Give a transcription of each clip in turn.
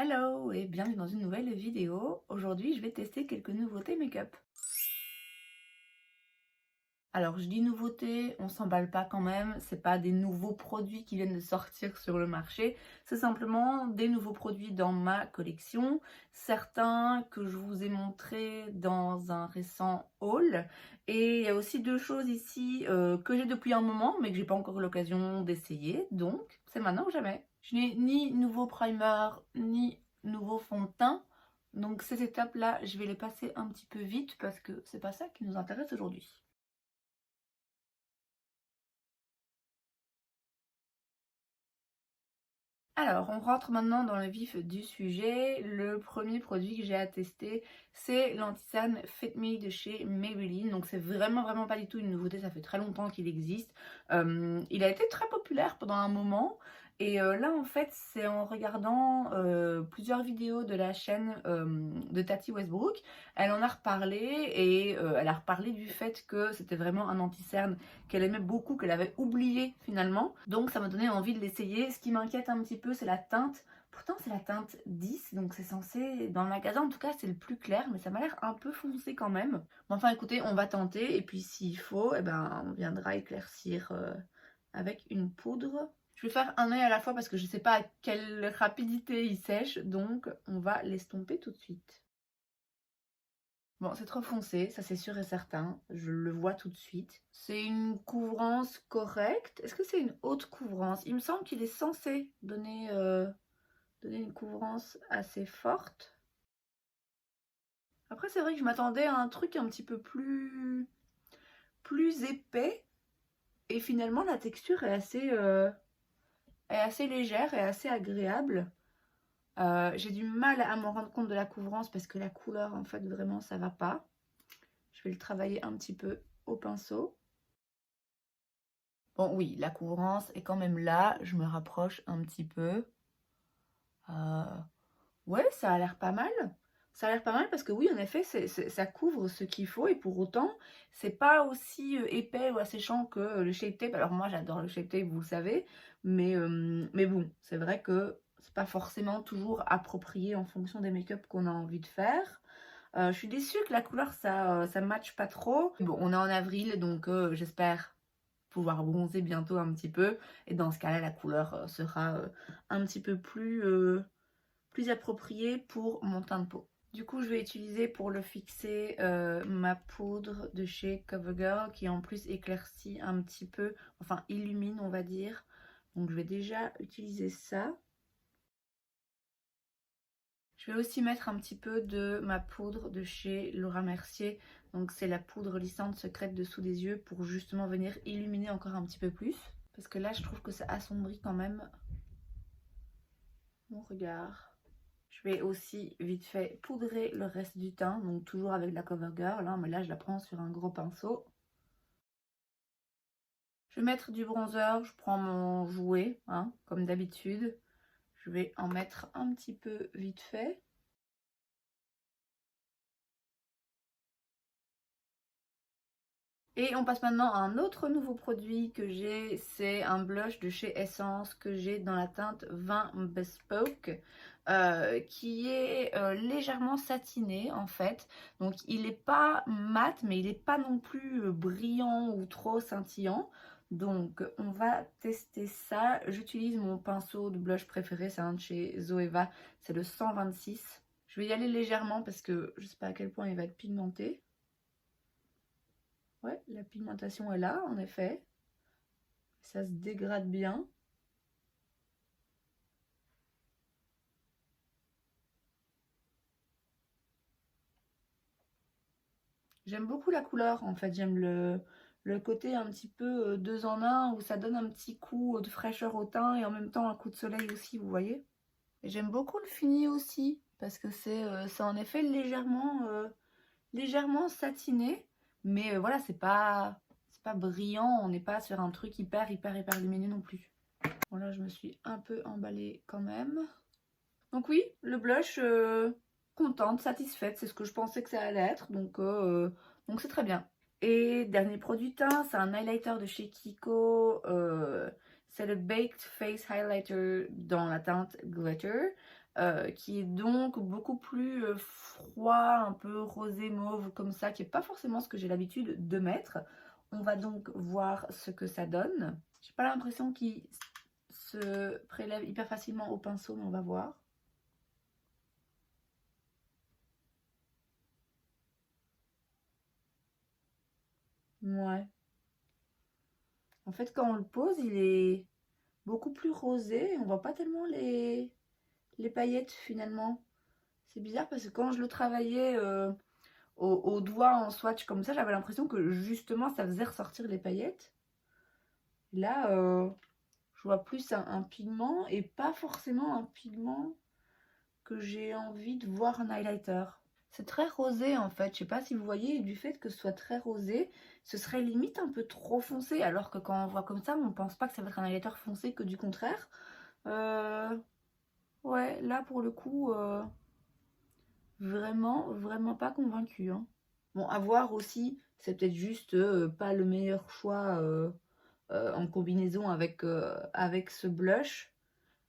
Hello et bienvenue dans une nouvelle vidéo. Aujourd'hui, je vais tester quelques nouveautés make-up. Alors, je dis nouveautés, on s'emballe pas quand même, c'est pas des nouveaux produits qui viennent de sortir sur le marché, c'est simplement des nouveaux produits dans ma collection, certains que je vous ai montrés dans un récent haul, et il y a aussi deux choses ici que j'ai depuis un moment, mais que j'ai pas encore eu l'occasion d'essayer, donc c'est maintenant ou jamais. Je n'ai ni nouveau primer, ni nouveau fond de teint, donc ces étapes-là, je vais les passer un petit peu vite parce que c'est pas ça qui nous intéresse aujourd'hui. Alors, on rentre maintenant dans le vif du sujet. Le premier produit que j'ai à tester, c'est l'anti-cerne Fit Me de chez Maybelline. Donc, c'est vraiment pas du tout une nouveauté, ça fait très longtemps qu'il existe. Il a été très populaire pendant un moment. Et là, en fait, c'est en regardant plusieurs vidéos de la chaîne de Tati Westbrook. Elle en a reparlé et elle a reparlé du fait que c'était vraiment un anti-cerne qu'elle aimait beaucoup, qu'elle avait oublié finalement. Donc ça m'a donné envie de l'essayer. Ce qui m'inquiète un petit peu, c'est la teinte. Pourtant c'est la teinte 10, donc c'est censé, dans le magasin en tout cas c'est le plus clair, mais ça m'a l'air un peu foncé quand même. Mais enfin écoutez, on va tenter, et puis s'il faut, eh ben, on viendra éclaircir avec une poudre. Je vais faire un œil à la fois parce que je ne sais pas à quelle rapidité il sèche, donc on va l'estomper tout de suite. Bon, c'est trop foncé, ça c'est sûr et certain, je le vois tout de suite. C'est une couvrance correcte. Est-ce que c'est une haute couvrance? Il me semble qu'il est censé donner une couvrance assez forte. Après, c'est vrai que je m'attendais à un truc un petit peu plus épais. Et finalement, la texture est assez légère et assez agréable. J'ai du mal à me rendre compte de la couvrance parce que la couleur, en fait, vraiment, ça va pas. Je vais le travailler un petit peu au pinceau. Bon, oui, la couvrance est quand même là. Je me rapproche un petit peu. Euh, ouais, ça a l'air pas mal. Ça a l'air pas mal parce que oui, en effet, ça couvre ce qu'il faut. Et pour autant, c'est pas aussi épais ou asséchant que le Shape Tape. Alors moi, j'adore le Shape Tape, vous le savez. Mais bon, c'est vrai que c'est pas forcément toujours approprié en fonction des make-up qu'on a envie de faire. Je suis déçue que la couleur, ça matche pas trop. Bon, on est en avril, donc j'espère pouvoir bronzer bientôt un petit peu. Et dans ce cas-là, la couleur sera un petit peu plus appropriée pour mon teint de peau. Du coup, je vais utiliser pour le fixer ma poudre de chez CoverGirl qui en plus éclaircit un petit peu, enfin illumine on va dire. Donc je vais déjà utiliser ça. Je vais aussi mettre un petit peu de ma poudre de chez Laura Mercier. Donc c'est la poudre lissante secrète dessous des yeux pour justement venir illuminer encore un petit peu plus. Parce que là je trouve que ça assombrit quand même mon regard. Je vais aussi vite fait poudrer le reste du teint. Donc toujours avec la CoverGirl, hein, mais là je la prends sur un gros pinceau. Je vais mettre du bronzer, je prends mon jouet, hein, comme d'habitude. Je vais en mettre un petit peu vite fait. Et on passe maintenant à un autre nouveau produit que j'ai, c'est un blush de chez Essence que j'ai dans la teinte Vin Bespoke, qui est légèrement satiné en fait. Donc il n'est pas mat, mais il n'est pas non plus brillant ou trop scintillant. Donc on va tester ça. J'utilise mon pinceau de blush préféré, c'est un de chez Zoeva, c'est le 126. Je vais y aller légèrement parce que je ne sais pas à quel point il va être pigmenté. Ouais, la pigmentation est là, en effet. Ça se dégrade bien. J'aime beaucoup la couleur, en fait. J'aime le côté un petit peu 2 en 1 où ça donne un petit coup de fraîcheur au teint et en même temps un coup de soleil aussi, vous voyez. Et j'aime beaucoup le fini aussi parce que c'est en effet légèrement satiné. Mais voilà, c'est pas brillant. On n'est pas sur un truc hyper lumineux non plus. Bon, là, je me suis un peu emballée quand même. Donc oui, le blush, contente, satisfaite, c'est ce que je pensais que ça allait être, donc c'est très bien. Et dernier produit teint, c'est un highlighter de chez Kiko, c'est le Baked Face Highlighter dans la teinte Glitter. qui est donc beaucoup plus froid, un peu rosé mauve comme ça, qui est pas forcément ce que j'ai l'habitude de mettre. On va donc voir ce que ça donne. J'ai pas l'impression qu'il se prélève hyper facilement au pinceau, mais on va voir. Ouais. En fait, quand on le pose, il est beaucoup plus rosé. On voit pas tellement les paillettes finalement. C'est bizarre parce que quand je le travaillais au doigt en swatch comme ça, j'avais l'impression que justement ça faisait ressortir les paillettes. Là, je vois plus un pigment et pas forcément un pigment que j'ai envie de voir en highlighter. C'est très rosé en fait, je sais pas si vous voyez, du fait que ce soit très rosé, ce serait limite un peu trop foncé, alors que quand on voit comme ça, on pense pas que ça va être un highlighter foncé, que du contraire. Ouais, là pour le coup, vraiment pas convaincu, hein. Bon, à voir aussi, c'est peut-être juste pas le meilleur choix en combinaison avec ce blush.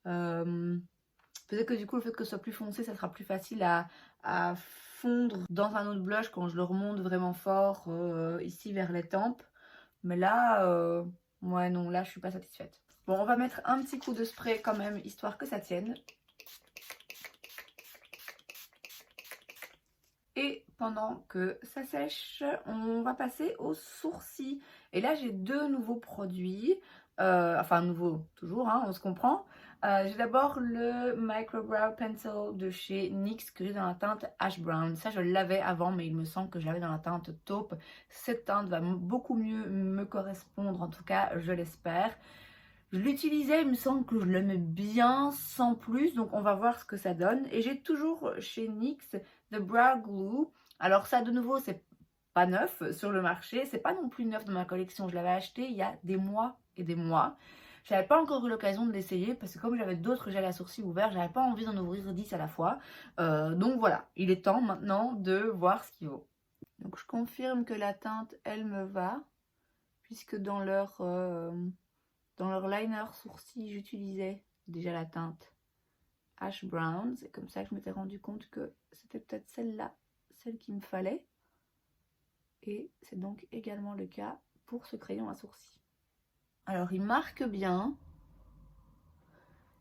Peut-être que du coup, le fait que ce soit plus foncé, ça sera plus facile à fondre dans un autre blush quand je le remonte vraiment fort ici vers les tempes. Mais là, ouais, non, là, je suis pas satisfaite. Bon, on va mettre un petit coup de spray quand même, histoire que ça tienne. Et pendant que ça sèche, on va passer aux sourcils. Et là, j'ai deux nouveaux produits. Enfin, nouveaux, toujours, hein, on se comprend. J'ai d'abord le Micro Brow Pencil de chez NYX que j'ai dans la teinte Ash Brown. Ça, je l'avais avant, mais il me semble que j'avais dans la teinte taupe. Cette teinte va beaucoup mieux me correspondre, en tout cas, je l'espère. Je l'utilisais, il me semble que je l'aimais bien, sans plus, donc on va voir ce que ça donne. Et j'ai toujours chez NYX The Brow Glue. Alors ça, de nouveau, c'est pas neuf sur le marché, c'est pas non plus neuf dans ma collection. Je l'avais acheté il y a des mois et des mois. Je n'avais pas encore eu l'occasion de l'essayer parce que comme j'avais d'autres gels à sourcils ouverts, j'avais pas envie d'en ouvrir 10 à la fois. Donc voilà, il est temps maintenant de voir ce qu'il vaut. Donc je confirme que la teinte, elle me va, puisque dans leur liner sourcil, j'utilisais déjà la teinte Ash Brown. C'est comme ça que je m'étais rendu compte que c'était peut-être celle-là, celle qu'il me fallait. Et c'est donc également le cas pour ce crayon à sourcils. Alors, il marque bien.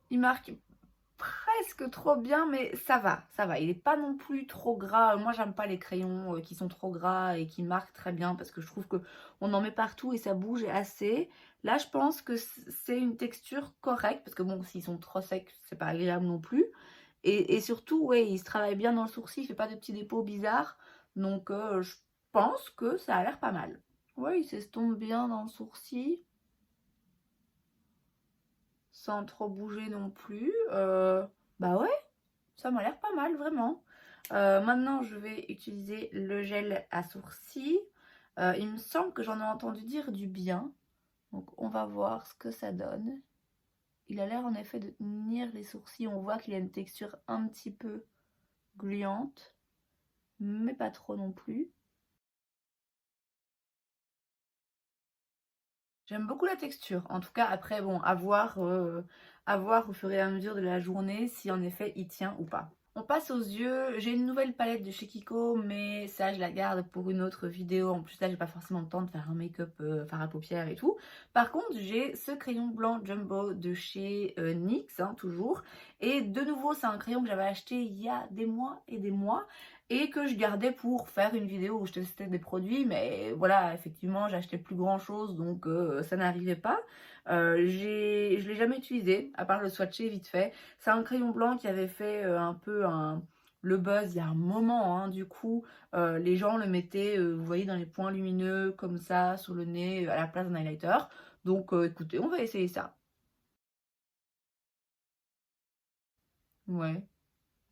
Il marque presque trop bien, mais ça va, ça va. Il n'est pas non plus trop gras. Moi, j'aime pas les crayons qui sont trop gras et qui marquent très bien parce que je trouve que on en met partout et ça bouge assez. Là, je pense que c'est une texture correcte parce que bon, s'ils sont trop secs, c'est pas agréable non plus. Et surtout, ouais, il se travaille bien dans le sourcil, il fait pas de petits dépôts bizarres. Donc, je pense que ça a l'air pas mal. Ouais, il s'estompe bien dans le sourcil sans trop bouger non plus. Bah ouais, ça m'a l'air pas mal, vraiment. Maintenant, je vais utiliser le gel à sourcils. Il me semble que j'en ai entendu dire du bien. Donc, on va voir ce que ça donne. Il a l'air en effet de tenir les sourcils. On voit qu'il a une texture un petit peu gluante, mais pas trop non plus. J'aime beaucoup la texture. En tout cas, après, bon, à voir au fur et à mesure de la journée si en effet il tient ou pas. On passe aux yeux. J'ai une nouvelle palette de chez Kiko, mais ça, je la garde pour une autre vidéo. En plus, là, j'ai pas forcément le temps de faire un make-up fard à paupières et tout. Par contre, j'ai ce crayon blanc Jumbo de chez NYX, hein, toujours. Et de nouveau, c'est un crayon que j'avais acheté il y a des mois et des mois. Et que je gardais pour faire une vidéo où je testais des produits. Mais voilà, effectivement, j'achetais plus grand chose, donc ça n'arrivait pas. Je l'ai jamais utilisé, à part le swatcher vite fait. C'est un crayon blanc qui avait fait un peu le buzz il y a un moment, hein. Du coup, les gens le mettaient, vous voyez, dans les points lumineux, comme ça, sur le nez, à la place d'un highlighter. Donc, écoutez, on va essayer ça. Ouais,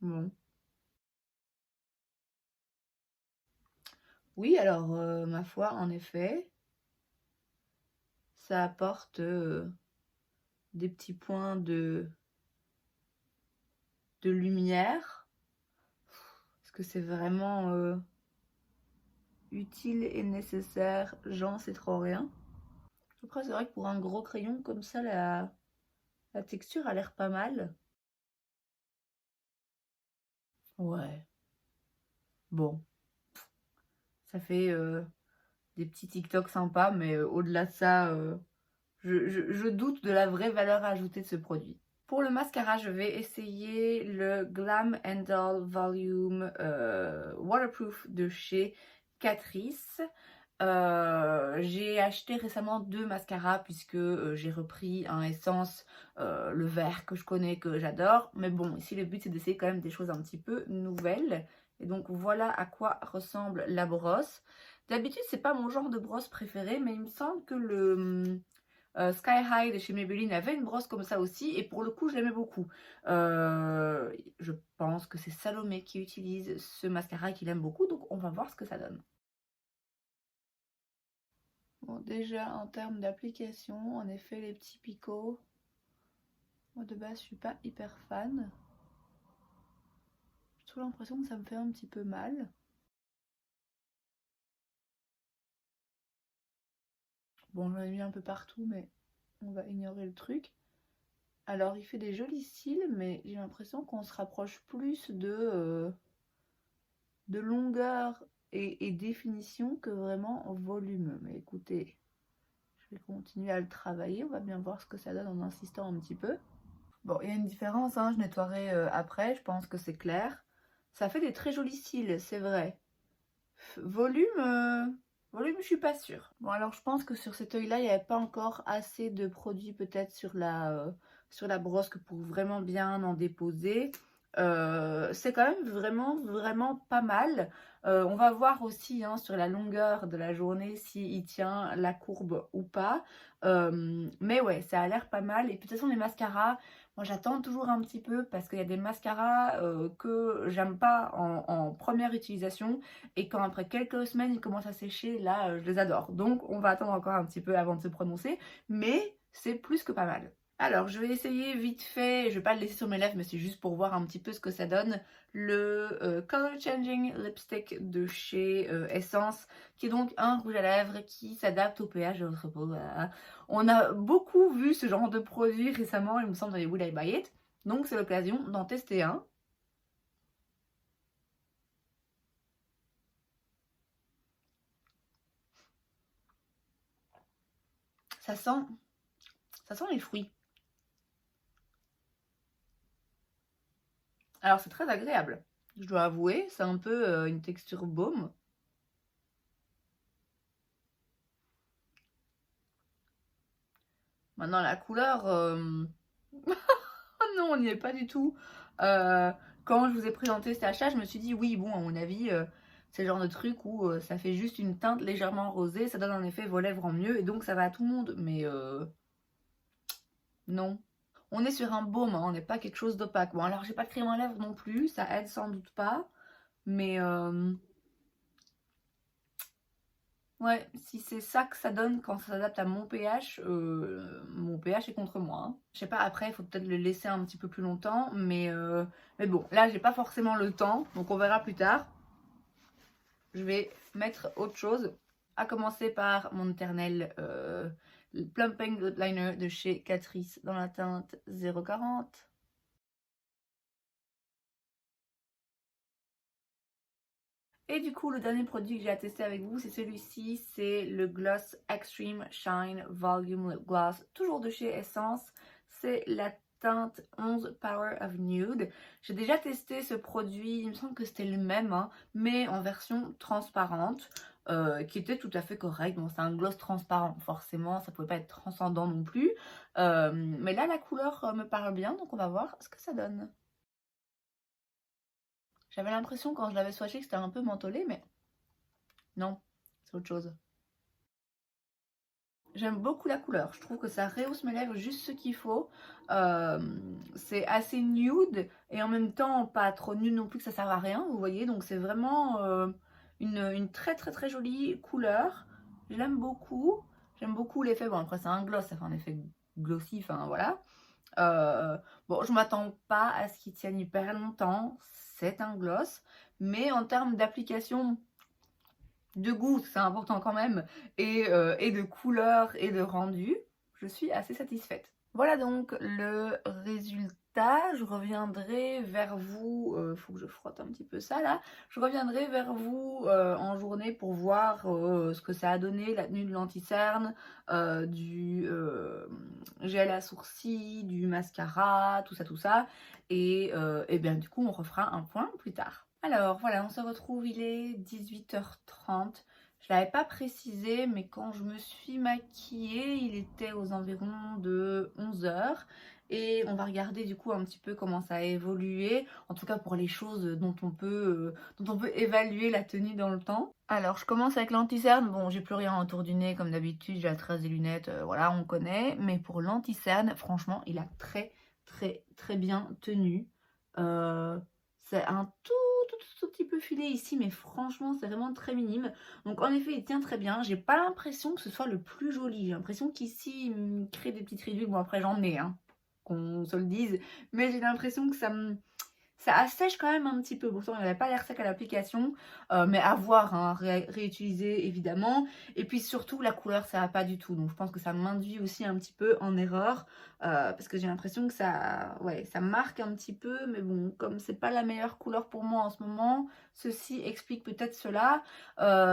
bon. Oui, alors, ma foi, en effet, ça apporte des petits points de lumière. Est-ce que c'est vraiment utile et nécessaire? J'en sais trop rien. Après, c'est vrai que pour un gros crayon comme ça, la texture a l'air pas mal. Ouais. Bon. Ça fait des petits TikTok sympas, mais au-delà de ça, je doute de la vraie valeur ajoutée de ce produit. Pour le mascara, je vais essayer le Glam Doll Volume Waterproof de chez Catrice. J'ai acheté récemment 2 mascaras puisque j'ai repris un Essence, le vert que je connais, que j'adore. Mais bon, ici le but c'est d'essayer quand même des choses un petit peu nouvelles. Et donc voilà à quoi ressemble la brosse. D'habitude c'est pas mon genre de brosse préféré, mais il me semble que le Sky High de chez Maybelline avait une brosse comme ça aussi, et pour le coup je l'aimais beaucoup. Je pense que c'est Salomé qui utilise ce mascara et qu'il aime beaucoup, donc on va voir ce que ça donne. Bon, déjà en termes d'application, en effet les petits picots, moi de base je suis pas hyper fan. J'ai toujours l'impression que ça me fait un petit peu mal. Bon, j'en ai mis un peu partout, mais on va ignorer le truc. Alors il fait des jolis cils, mais j'ai l'impression qu'on se rapproche plus de longueur et définition que vraiment en volume. Mais écoutez, je vais continuer à le travailler, on va bien voir ce que ça donne en insistant un petit peu. Bon, il y a une différence, hein, je nettoierai après, je pense que c'est clair. Ça fait des très jolis cils, c'est vrai. Volume, je suis pas sûre. Bon, alors je pense que sur cet œil-là, il n'y avait pas encore assez de produit peut-être sur la brosse que pour vraiment bien en déposer. C'est quand même vraiment pas mal. On va voir aussi hein, sur la longueur de la journée s'il tient la courbe ou pas. Mais ouais, ça a l'air pas mal. Et puis de toute façon, les mascaras, moi j'attends toujours un petit peu parce qu'il y a des mascaras que j'aime pas en première utilisation. Et quand après quelques semaines ils commencent à sécher, là je les adore. Donc on va attendre encore un petit peu avant de se prononcer. Mais c'est plus que pas mal. Alors, je vais essayer vite fait, je vais pas le laisser sur mes lèvres, mais c'est juste pour voir un petit peu ce que ça donne, le Color Changing Lipstick de chez Essence, qui est donc un rouge à lèvres qui s'adapte au pH de votre peau. Voilà. On a beaucoup vu ce genre de produit récemment, il me semble, dans les Will I Buy It, donc c'est l'occasion d'en tester un. Ça sent, ça sent les fruits. Alors c'est très agréable, je dois avouer, c'est un peu une texture baume. Maintenant la couleur, oh non, on n'y est pas du tout. Euh, Quand je vous ai présenté cet achat, je me suis dit oui, bon, à mon avis, c'est le genre de truc où ça fait juste une teinte légèrement rosée, ça donne un effet vos lèvres en mieux et donc ça va à tout le monde. Mais non. On est sur un baume, hein, on n'est pas quelque chose d'opaque. Bon, alors j'ai pas de crème à lèvres non plus, ça aide sans doute pas. Mais ouais, si c'est ça que ça donne quand ça s'adapte à mon pH est contre moi. Hein. Je sais pas, après, il faut peut-être le laisser un petit peu plus longtemps, mais bon, là, j'ai pas forcément le temps, donc on verra plus tard. Je vais mettre autre chose, à commencer par mon éternel Plumping Lip Liner de chez Catrice dans la teinte 040. Et du coup, le dernier produit que j'ai à tester avec vous, c'est celui-ci. C'est le Gloss Extreme Shine Volume Lip Gloss, toujours de chez Essence. C'est la teinte 11 Power of Nude. J'ai déjà testé ce produit, il me semble que c'était le même, hein, mais en version transparente, qui était tout à fait correct. Bon, c'est un gloss transparent, forcément, ça pouvait pas être transcendant non plus. Mais là, la couleur me parle bien, donc on va voir ce que ça donne. J'avais l'impression quand je l'avais swatché que c'était un peu mentholé, mais non, c'est autre chose. J'aime beaucoup la couleur, je trouve que ça rehausse mes lèvres juste ce qu'il faut. C'est assez nude et en même temps pas trop nude non plus que ça sert à rien, vous voyez. Donc c'est vraiment une très jolie couleur. Je l'aime beaucoup. J'aime beaucoup l'effet, bon après c'est un gloss, ça fait un effet glossy, enfin voilà. Bon, je m'attends pas à ce qu'il tienne hyper longtemps, c'est un gloss. Mais en termes d'application, de goût, c'est important quand même, et de couleur et de rendu, je suis assez satisfaite. Voilà donc le résultat Insta, je reviendrai vers vous, faut que je frotte un petit peu ça là, je reviendrai vers vous en journée pour voir ce que ça a donné, la tenue de l'anti-cerne, du gel à sourcils, du mascara, tout ça, et bien du coup on refera un point plus tard. Alors voilà, on se retrouve, il est 18h30. Je l'avais pas précisé, mais quand je me suis maquillée, il était aux environs de 11h. Et on va regarder du coup un petit peu comment ça a évolué, en tout cas pour les choses dont on peut évaluer la tenue dans le temps. Alors je commence avec l'anti-cerne, bon j'ai plus rien autour du nez comme d'habitude, j'ai la trace des lunettes, voilà on connaît. Mais pour l'anti-cerne, franchement il a très bien tenu. C'est un tout petit peu filé ici, mais franchement c'est vraiment très minime. Donc en effet il tient très bien. J'ai pas l'impression que ce soit le plus joli. J'ai l'impression qu'ici il me crée des petites ridules. Bon après j'en ai, hein, qu'on se le dise. Mais j'ai l'impression que ça assèche quand même un petit peu. Pourtant il n'avait pas l'air sec à l'application. Mais à voir, hein, réutiliser évidemment. Et puis surtout la couleur ça va pas du tout. Donc je pense que ça m'induit aussi un petit peu en erreur. Parce que j'ai l'impression que ça marque un petit peu. Mais bon, comme c'est pas la meilleure couleur pour moi en ce moment, ceci explique peut-être cela.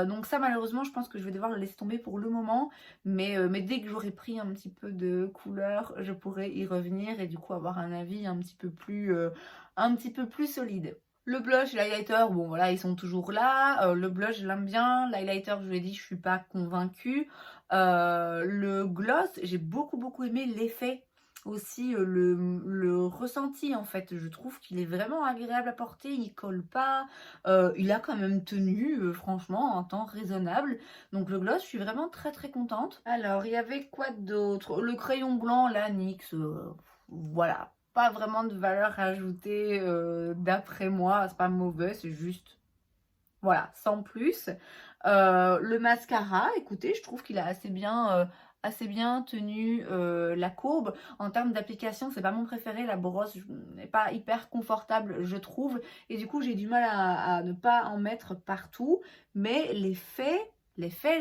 Donc ça malheureusement je pense que je vais devoir le laisser tomber pour le moment. Mais dès que j'aurai pris un petit peu de couleur, je pourrai y revenir. Et du coup avoir un avis un petit peu plus solide. Le blush et l'highlighter, bon voilà, ils sont toujours là. Le blush, je l'aime bien. L'highlighter, je vous l'ai dit, je suis pas convaincue. Le gloss, j'ai beaucoup aimé l'effet. Aussi, le ressenti, en fait. Je trouve qu'il est vraiment agréable à porter. Il colle pas. Il a quand même tenu, franchement, en temps raisonnable. Donc le gloss, je suis vraiment très contente. Alors, il y avait quoi d'autre? Le crayon blanc, là, NYX, voilà. Pas vraiment de valeur ajoutée d'après moi, c'est pas mauvais, c'est juste, voilà, sans plus. Le mascara, écoutez, je trouve qu'il a assez bien tenu la courbe. En termes d'application, c'est pas mon préféré, la brosse n'est pas hyper confortable, je trouve. Et du coup, j'ai du mal à ne pas en mettre partout. Mais l'effet,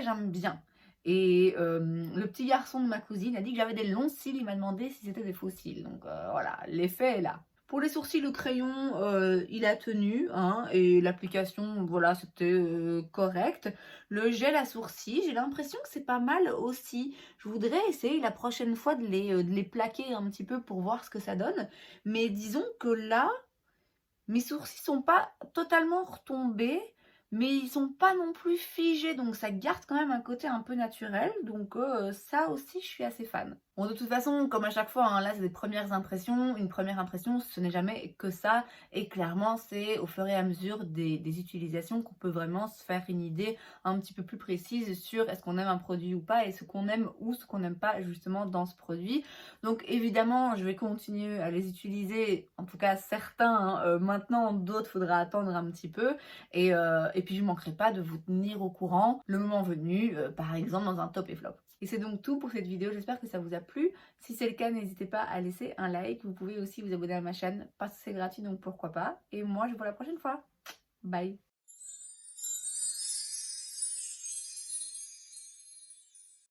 j'aime bien. Et le petit garçon de ma cousine a dit que j'avais des longs cils, il m'a demandé si c'était des faux cils. Donc voilà, l'effet est là. Pour les sourcils, le crayon, il a tenu, hein, et l'application, voilà, c'était correct. Le gel à sourcils, j'ai l'impression que c'est pas mal aussi. Je voudrais essayer la prochaine fois de les plaquer un petit peu pour voir ce que ça donne. Mais disons que là, mes sourcils sont pas totalement retombés, mais ils sont pas non plus figés, donc ça garde quand même un côté un peu naturel. Donc ça aussi, je suis assez fan. Bon, de toute façon, comme à chaque fois, hein, là, c'est des premières impressions. Une première impression, ce n'est jamais que ça. Et clairement, c'est au fur et à mesure des utilisations qu'on peut vraiment se faire une idée un petit peu plus précise sur est-ce qu'on aime un produit ou pas, et ce qu'on aime ou ce qu'on n'aime pas justement dans ce produit. Donc évidemment, je vais continuer à les utiliser, en tout cas certains, hein, maintenant, d'autres, faudra attendre un petit peu. Et puis, je ne manquerai pas de vous tenir au courant le moment venu, par exemple dans un top et flop. Et c'est donc tout pour cette vidéo, j'espère que ça vous a plu. Si c'est le cas, n'hésitez pas à laisser un like. Vous pouvez aussi vous abonner à ma chaîne parce que c'est gratuit, donc pourquoi pas. Et moi, je vous vois la prochaine fois. Bye!